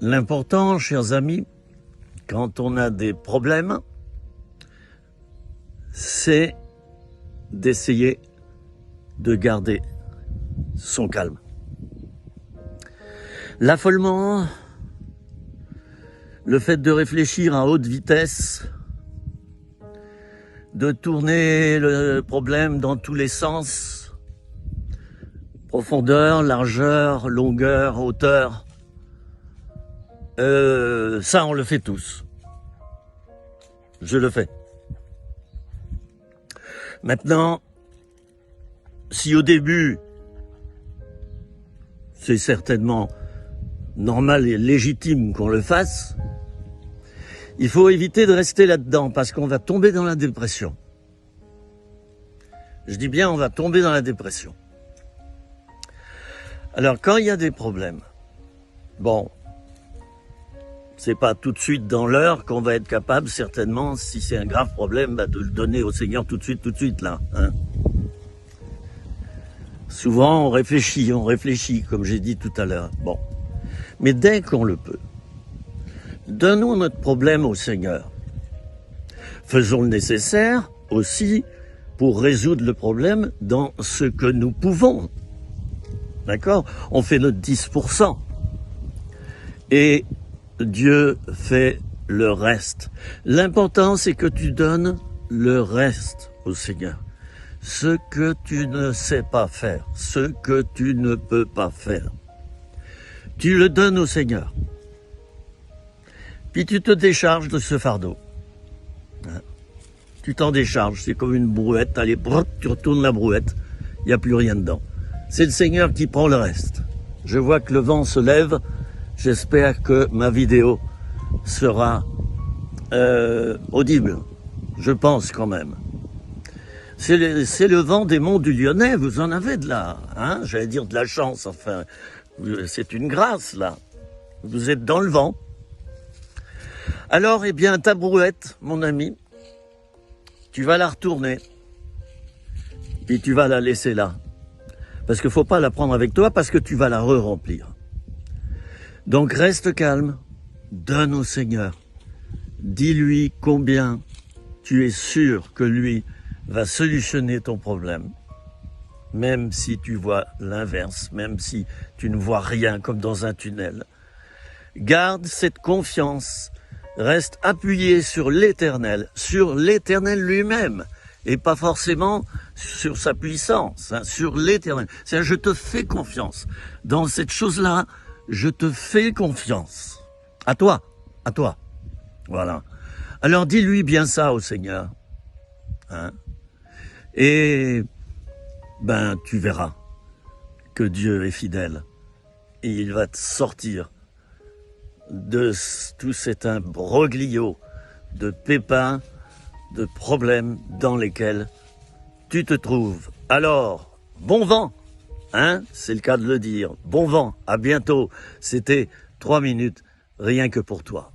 L'important, chers amis, quand on a des problèmes, c'est d'essayer de garder son calme. L'affolement, le fait de réfléchir à haute vitesse, de tourner le problème dans tous les sens, profondeur, largeur, longueur, hauteur, ça on le fait tous. Je le fais. Maintenant, si au début, c'est certainement normal et légitime qu'on le fasse, il faut éviter de rester là-dedans parce qu'on va tomber dans la dépression. Je dis bien on va tomber dans la dépression. Alors quand il y a des problèmes, bon, c'est pas tout de suite dans l'heure qu'on va être capable, certainement, si c'est un grave problème, de le donner au Seigneur tout de suite là. Hein. Souvent on réfléchit, comme j'ai dit tout à l'heure. Bon, mais dès qu'on le peut, donnons notre problème au Seigneur. Faisons le nécessaire aussi pour résoudre le problème dans ce que nous pouvons. D'accord? On fait notre 10%. Et Dieu fait le reste. L'important, c'est que tu donnes le reste au Seigneur. Ce que tu ne sais pas faire, ce que tu ne peux pas faire, tu le donnes au Seigneur. Puis tu te décharges de ce fardeau. Tu t'en décharges, c'est comme une brouette. Allez, tu retournes la brouette, il n'y a plus rien dedans. C'est le Seigneur qui prend le reste. Je vois que le vent se lève. J'espère que ma vidéo sera audible. Je pense quand même. C'est le vent des monts du Lyonnais. Vous en avez de la, hein, j'allais dire de la chance. Enfin, c'est une grâce là. Vous êtes dans le vent. Alors, eh bien, ta brouette, mon ami, tu vas la retourner. Puis tu vas la laisser là. Parce qu'il ne faut pas la prendre avec toi parce que tu vas la re-remplir. Donc reste calme, donne au Seigneur. Dis-lui combien tu es sûr que lui va solutionner ton problème. Même si tu vois l'inverse, même si tu ne vois rien comme dans un tunnel. Garde cette confiance. Reste appuyé sur l'Éternel lui-même, et pas forcément sur sa puissance, hein, sur l'Éternel. C'est-à-dire, je te fais confiance. Dans cette chose-là, je te fais confiance. À toi. Voilà. Alors dis-lui bien ça au Seigneur. Hein, et tu verras que Dieu est fidèle. Et il va te sortir de tout cet imbroglio de pépins, de problèmes dans lesquels tu te trouves. Alors, bon vent, hein, c'est le cas de le dire. Bon vent, à bientôt. C'était 3 minutes, rien que pour toi.